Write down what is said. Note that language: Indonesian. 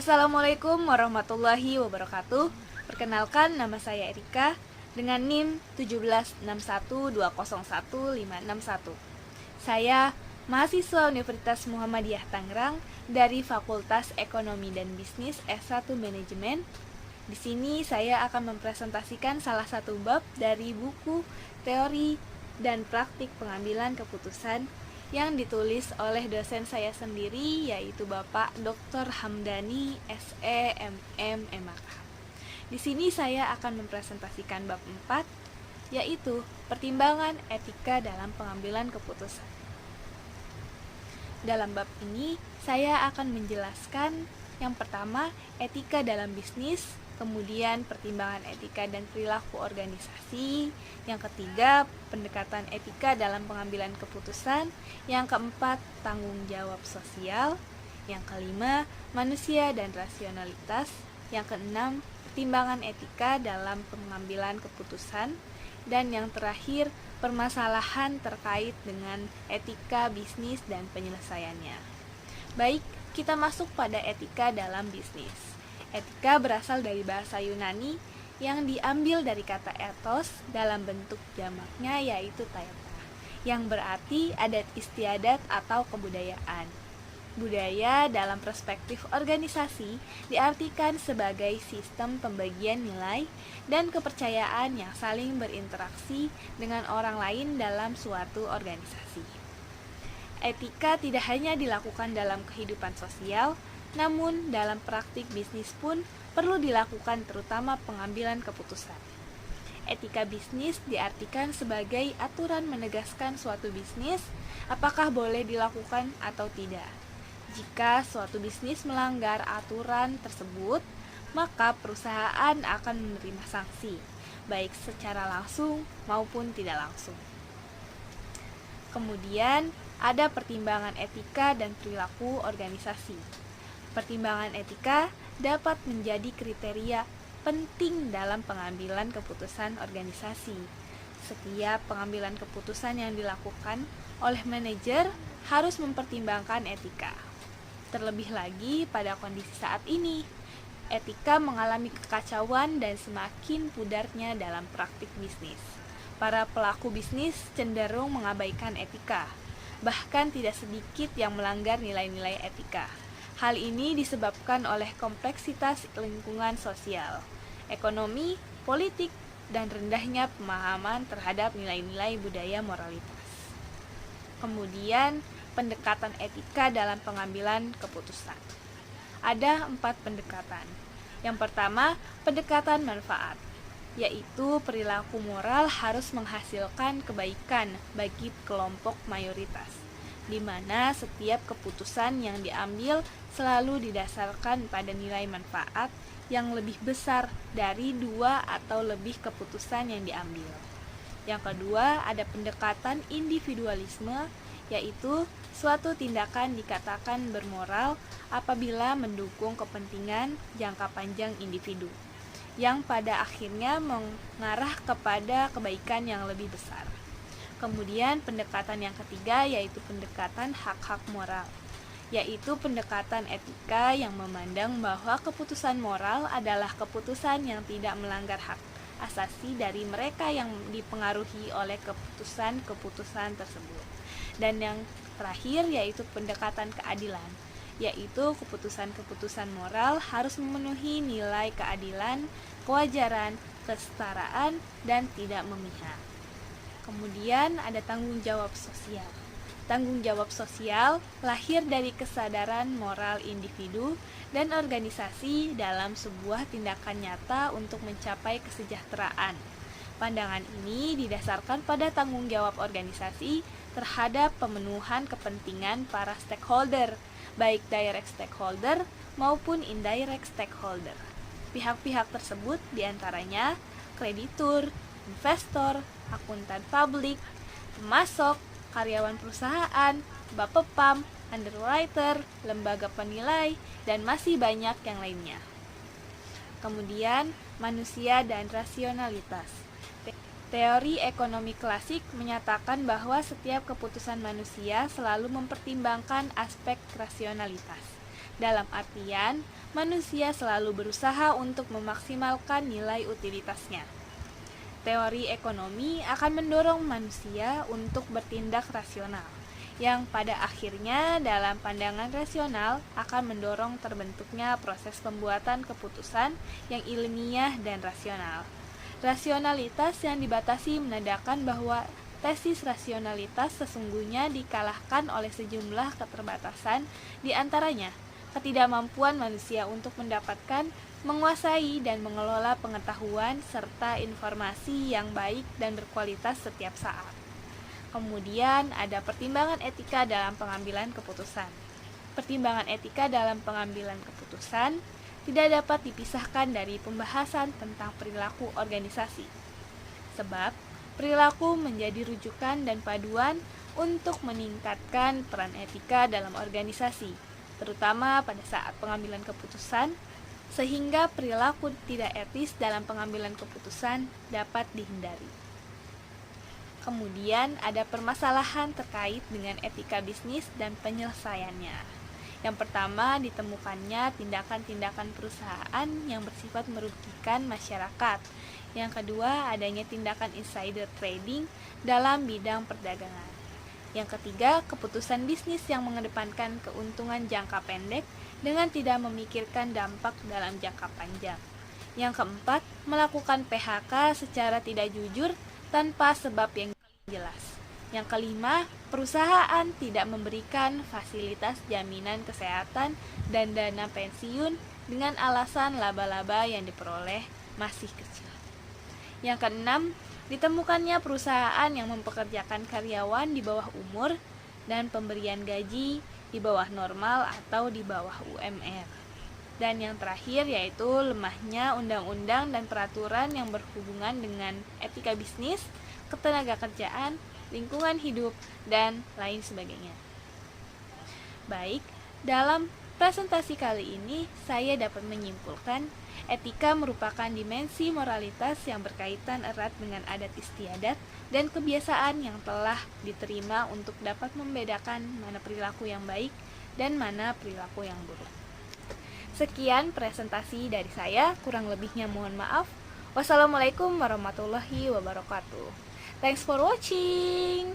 Assalamualaikum warahmatullahi wabarakatuh. Perkenalkan, nama saya Erika dengan NIM 17612011561. Saya mahasiswa Universitas Muhammadiyah Tangerang dari Fakultas Ekonomi dan Bisnis S1 Manajemen. Di sini saya akan mempresentasikan salah satu bab dari buku Teori dan Praktik Pengambilan Keputusan yang ditulis oleh dosen saya sendiri, yaitu Bapak Dr. Hamdani SE MM MAK. Di sini saya akan mempresentasikan bab 4, yaitu pertimbangan etika dalam pengambilan keputusan. Dalam bab ini, saya akan menjelaskan yang pertama, etika dalam bisnis, kemudian pertimbangan etika dan perilaku organisasi, yang ketiga, pendekatan etika dalam pengambilan keputusan, yang keempat, tanggung jawab sosial, yang kelima, manusia dan rasionalitas, yang keenam, pertimbangan etika dalam pengambilan keputusan, dan yang terakhir, permasalahan terkait dengan etika bisnis dan penyelesaiannya. Baik, kita masuk pada etika dalam bisnis. Etika berasal dari bahasa Yunani yang diambil dari kata ethos dalam bentuk jamaknya yaitu taeta, yang berarti adat istiadat atau kebudayaan. Budaya dalam perspektif organisasi diartikan sebagai sistem pembagian nilai dan kepercayaan yang saling berinteraksi dengan orang lain dalam suatu organisasi. Etika tidak hanya dilakukan dalam kehidupan sosial, namun dalam praktik bisnis pun perlu dilakukan, terutama pengambilan keputusan. Etika bisnis diartikan sebagai aturan menegaskan suatu bisnis apakah boleh dilakukan atau tidak. Jika suatu bisnis melanggar aturan tersebut, maka perusahaan akan menerima sanksi, baik secara langsung maupun tidak langsung. Kemudian ada pertimbangan etika dan perilaku organisasi. Pertimbangan etika dapat menjadi kriteria penting dalam pengambilan keputusan organisasi. Setiap pengambilan keputusan yang dilakukan oleh manajer harus mempertimbangkan etika. Terlebih lagi pada kondisi saat ini, etika mengalami kekacauan dan semakin pudarnya dalam praktik bisnis. Para pelaku bisnis cenderung mengabaikan etika, bahkan tidak sedikit yang melanggar nilai-nilai etika. Hal ini disebabkan oleh kompleksitas lingkungan sosial, ekonomi, politik, dan rendahnya pemahaman terhadap nilai-nilai budaya moralitas. Kemudian, pendekatan etika dalam pengambilan keputusan. Ada 4 pendekatan. Yang pertama, pendekatan manfaat, yaitu perilaku moral harus menghasilkan kebaikan bagi kelompok mayoritas, di mana setiap keputusan yang diambil selalu didasarkan pada nilai manfaat yang lebih besar dari 2 atau lebih keputusan yang diambil. Yang kedua, ada pendekatan individualisme, yaitu suatu tindakan dikatakan bermoral apabila mendukung kepentingan jangka panjang individu, yang pada akhirnya mengarah kepada kebaikan yang lebih besar. Kemudian pendekatan yang ketiga yaitu pendekatan hak-hak moral, yaitu pendekatan etika yang memandang bahwa keputusan moral adalah keputusan yang tidak melanggar hak asasi dari mereka yang dipengaruhi oleh keputusan-keputusan tersebut. Dan yang terakhir yaitu pendekatan keadilan, yaitu keputusan-keputusan moral harus memenuhi nilai keadilan, kewajaran, kesetaraan, dan tidak memihak. Kemudian ada tanggung jawab sosial. Tanggung jawab sosial lahir dari kesadaran moral individu dan organisasi dalam sebuah tindakan nyata untuk mencapai kesejahteraan. Pandangan ini didasarkan pada tanggung jawab organisasi terhadap pemenuhan kepentingan para stakeholder, baik direct stakeholder maupun indirect stakeholder. Pihak-pihak tersebut diantaranya kreditur, investor, akuntan publik, pemasok, karyawan perusahaan, Bapepam, underwriter, lembaga penilai, dan masih banyak yang lainnya. Kemudian, manusia dan rasionalitas. Teori ekonomi klasik menyatakan bahwa setiap keputusan manusia selalu mempertimbangkan aspek rasionalitas. Dalam artian, manusia selalu berusaha untuk memaksimalkan nilai utilitasnya. Teori ekonomi akan mendorong manusia untuk bertindak rasional, yang pada akhirnya dalam pandangan rasional akan mendorong terbentuknya proses pembuatan keputusan yang ilmiah dan rasional. Rasionalitas yang dibatasi menandakan bahwa tesis rasionalitas sesungguhnya dikalahkan oleh sejumlah keterbatasan, di antaranya ketidakmampuan manusia untuk mendapatkan, menguasai, dan mengelola pengetahuan serta informasi yang baik dan berkualitas setiap saat. Kemudian ada pertimbangan etika dalam pengambilan keputusan. Pertimbangan etika dalam pengambilan keputusan tidak dapat dipisahkan dari pembahasan tentang perilaku organisasi. Sebab, perilaku menjadi rujukan dan paduan untuk meningkatkan peran etika dalam organisasi, terutama pada saat pengambilan keputusan, sehingga perilaku tidak etis dalam pengambilan keputusan dapat dihindari. Kemudian ada permasalahan terkait dengan etika bisnis dan penyelesaiannya. Yang pertama, ditemukannya tindakan-tindakan perusahaan yang bersifat merugikan masyarakat. Yang kedua, adanya tindakan insider trading dalam bidang perdagangan. Yang ketiga, keputusan bisnis yang mengedepankan keuntungan jangka pendek dengan tidak memikirkan dampak dalam jangka panjang. Yang keempat, melakukan PHK secara tidak jujur tanpa sebab yang jelas. Yang kelima, perusahaan tidak memberikan fasilitas jaminan kesehatan dan dana pensiun dengan alasan laba-laba yang diperoleh masih kecil. Yang keenam, ditemukannya perusahaan yang mempekerjakan karyawan di bawah umur dan pemberian gaji di bawah normal atau di bawah UMR. Dan yang terakhir yaitu lemahnya undang-undang dan peraturan yang berhubungan dengan etika bisnis, ketenaga kerjaan, lingkungan hidup, dan lain sebagainya. Baik, dalam presentasi kali ini saya dapat menyimpulkan etika merupakan dimensi moralitas yang berkaitan erat dengan adat istiadat dan kebiasaan yang telah diterima untuk dapat membedakan mana perilaku yang baik dan mana perilaku yang buruk. Sekian presentasi dari saya, kurang lebihnya mohon maaf. Wassalamualaikum warahmatullahi wabarakatuh. Thanks for watching.